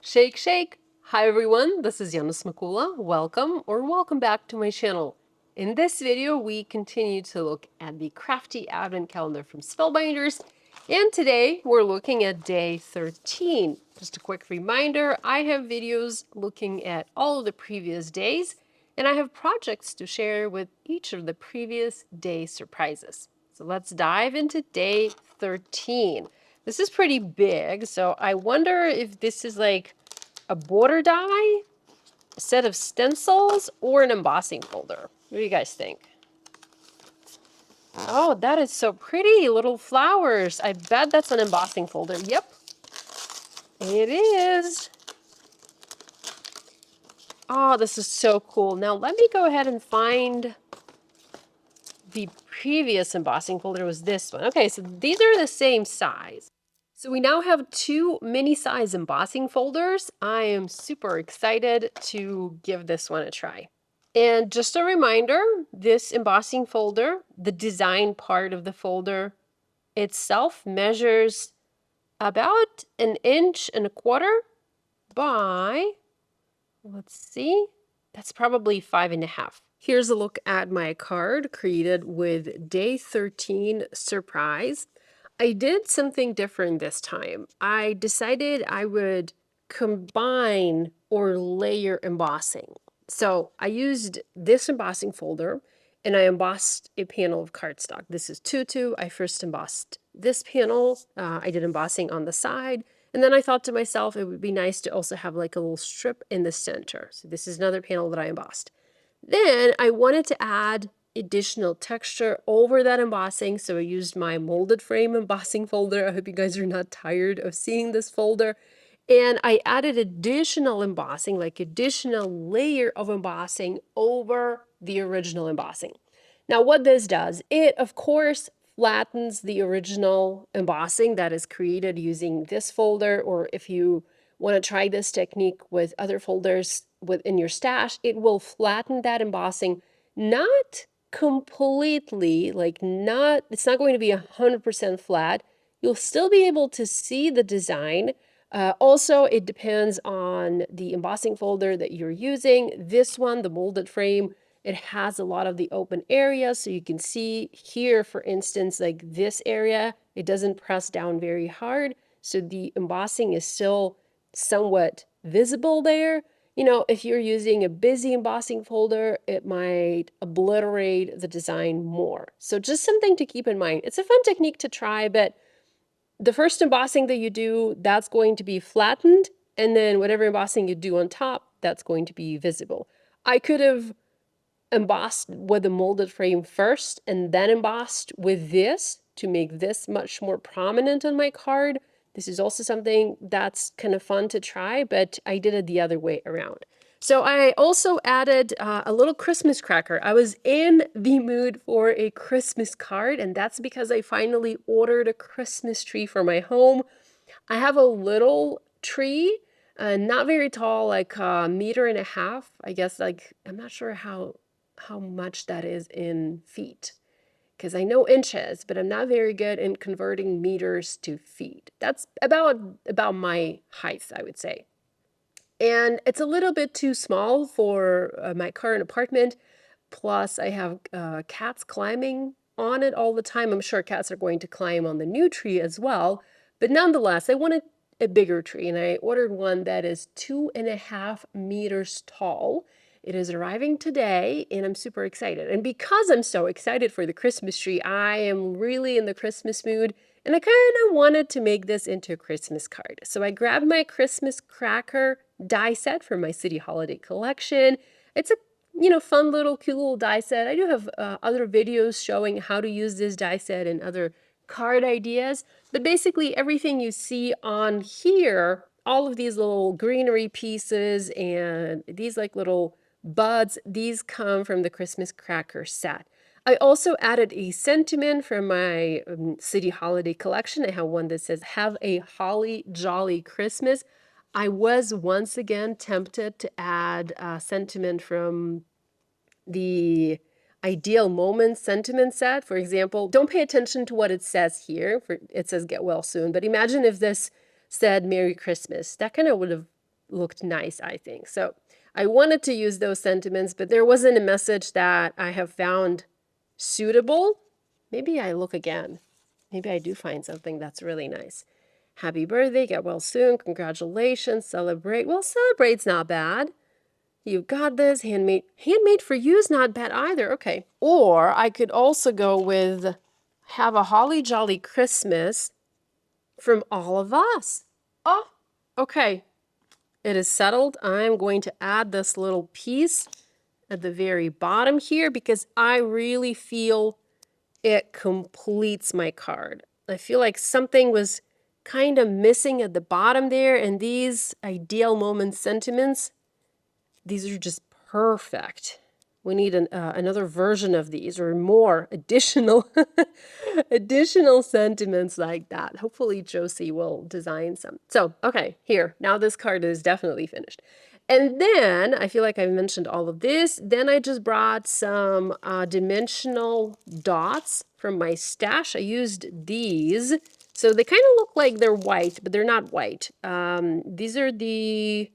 Shake, shake! Hi everyone, this is Yana Smakula. Welcome back to my channel. In this video, we continue to look at the Crafty Advent Calendar from Spellbinders, and today we're looking at day 13. Just a quick reminder, I have videos looking at all of the previous days, and I have projects to share with each of the previous day surprises. So let's dive into day 13. This is pretty big, so I wonder if this is like a border die, a set of stencils, or an embossing folder. What do you guys think? Oh, that is so pretty. Little flowers. I bet that's an embossing folder. Yep, it is. Oh, this is so cool. Now let me go ahead and find the previous embossing folder. Was this one. Okay, so these are the same size. So we now have two mini size embossing folders. I am super excited to give this one a try. And just a reminder, this embossing folder, the design part of the folder itself measures about 1.25 inches by, let's see, that's probably 5.5. Here's a look at my card created with day 13 surprise. I did something different this time. I decided I would combine or layer embossing. So I used this embossing folder and I embossed a panel of cardstock. This is Tutu. I first embossed this panel. I did embossing on the side. And then I thought to myself, it would be nice to also have like a little strip in the center. So this is another panel that I embossed. Then I wanted to add additional texture over that embossing, so I used my molded frame embossing folder. I hope you guys are not tired of seeing this folder. And I added additional embossing, like additional layer of embossing over the original embossing. Now what this does, it of course flattens the original embossing that is created using this folder, or if you want to try this technique with other folders within your stash, it will flatten that embossing, not completely, like it's not going to be 100% flat. You'll still be able to see the design. Also, it depends on the embossing folder that you're using. This one, the molded frame, it has a lot of the open area, so you can see here, for instance, like this area, it doesn't press down very hard, so the embossing is still somewhat visible there. You know, if you're using a busy embossing folder, it might obliterate the design more. So just something to keep in mind. It's a fun technique to try, but the first embossing that you do, that's going to be flattened, and then whatever embossing you do on top, that's going to be visible. I could have embossed with a molded frame first and then embossed with this to make this much more prominent on my card. This is also something that's kind of fun to try, but I did it the other way around. So I also added a little Christmas cracker. I was in the mood for a Christmas card, and that's because I finally ordered a Christmas tree for my home. I have a little tree, not very tall, like 1.5 meters. I guess, like, I'm not sure how much that is in feet, because I know inches, but I'm not very good in converting meters to feet. That's about my height, I would say. And it's a little bit too small for my current apartment. Plus, I have cats climbing on it all the time. I'm sure cats are going to climb on the new tree as well. But nonetheless, I wanted a bigger tree, and I ordered one that is 2.5 meters tall. It is arriving today, and I'm super excited. And because I'm so excited for the Christmas tree, I am really in the Christmas mood, and I kind of wanted to make this into a Christmas card. So I grabbed my Christmas cracker die set from my City Holiday collection. It's a fun little, cute little die set. I do have other videos showing how to use this die set and other card ideas. But basically everything you see on here, all of these little greenery pieces and these like little buds, these come from the Christmas cracker set. I also added a sentiment from my City Holiday collection. I have one that says, "Have a holly jolly Christmas." I was once again tempted to add a sentiment from the Ideal Moments sentiment set. For example, don't pay attention to what it says here. It says "get well soon," but imagine if this said "Merry Christmas." That kind of would have looked nice, I think. So I wanted to use those sentiments, but there wasn't a message that I have found suitable. Maybe I look again. Maybe I do find something that's really nice. Happy birthday, get well soon, congratulations, celebrate. Well, celebrate's not bad. You've got this, handmade. Handmade for you is not bad either. Okay. Or I could also go with have a holly jolly Christmas from all of us. Oh, okay. It is settled. I'm going to add this little piece at the very bottom here because I really feel it completes my card. I feel like something was kind of missing at the bottom there, and these ideal moment sentiments, these are just perfect. We need another version of these or more additional additional sentiments like that. Hopefully Josie will design some. So, okay, here. Now this card is definitely finished. And then, I feel like I mentioned all of this. Then I just brought some dimensional dots from my stash. I used these. So they kind of look like they're white, but they're not white. These are the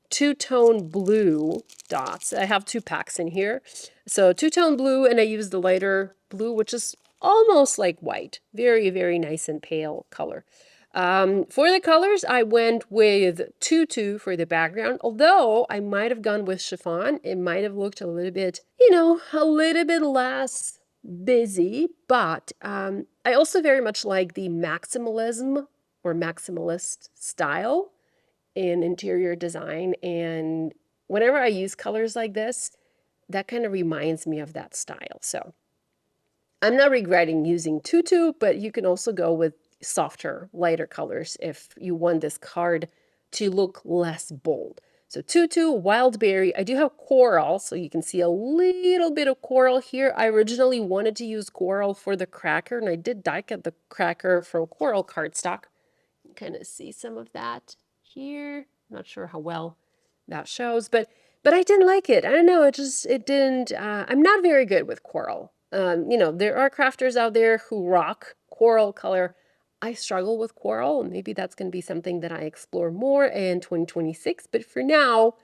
two-tone blue dots. I have 2 packs in here. So two-tone blue, and I use the lighter blue, which is almost like white. Very, very nice and pale color. For the colors, I went with tutu for the background, although I might have gone with chiffon. It might have looked a little bit, a little bit less busy, but I also very much like the maximalism or maximalist style in interior design. And whenever I use colors like this, that kind of reminds me of that style. So I'm not regretting using tutu, but you can also go with softer, lighter colors if you want this card to look less bold. So tutu, wild berry. I do have coral, so you can see a little bit of coral here. I originally wanted to use coral for the cracker, and I did die cut the cracker from coral cardstock. You can kind of see some of that here. Not sure how well that shows, but I didn't like it. I don't know. It didn't. I'm not very good with coral. There are crafters out there who rock coral color. I struggle with coral. Maybe that's going to be something that I explore more in 2026. But for now,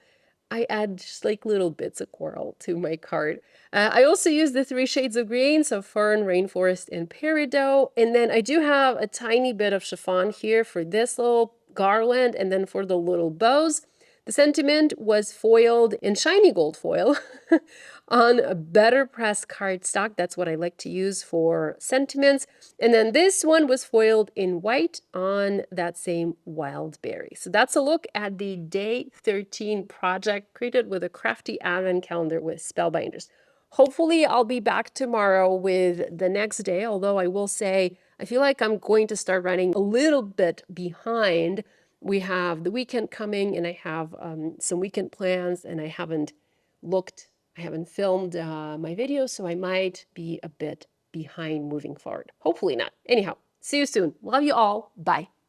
I add just like little bits of coral to my card. I also use the 3 shades of green, so fern, rainforest, and peridot. And then I do have a tiny bit of chiffon here for this little garland, and then for the little bows. The sentiment was foiled in shiny gold foil on a better pressed cardstock. That's what I like to use for sentiments. And then this one was foiled in white on that same wild berry. So that's a look at the day 13 project created with a Crafty Advent Calendar with Spellbinders. Hopefully I'll be back tomorrow with the next day, although I will say I feel like I'm going to start running a little bit behind. We have the weekend coming, and I have some weekend plans, and I haven't filmed my videos, so I might be a bit behind moving forward. Hopefully not. Anyhow, see you soon. Love you all. Bye.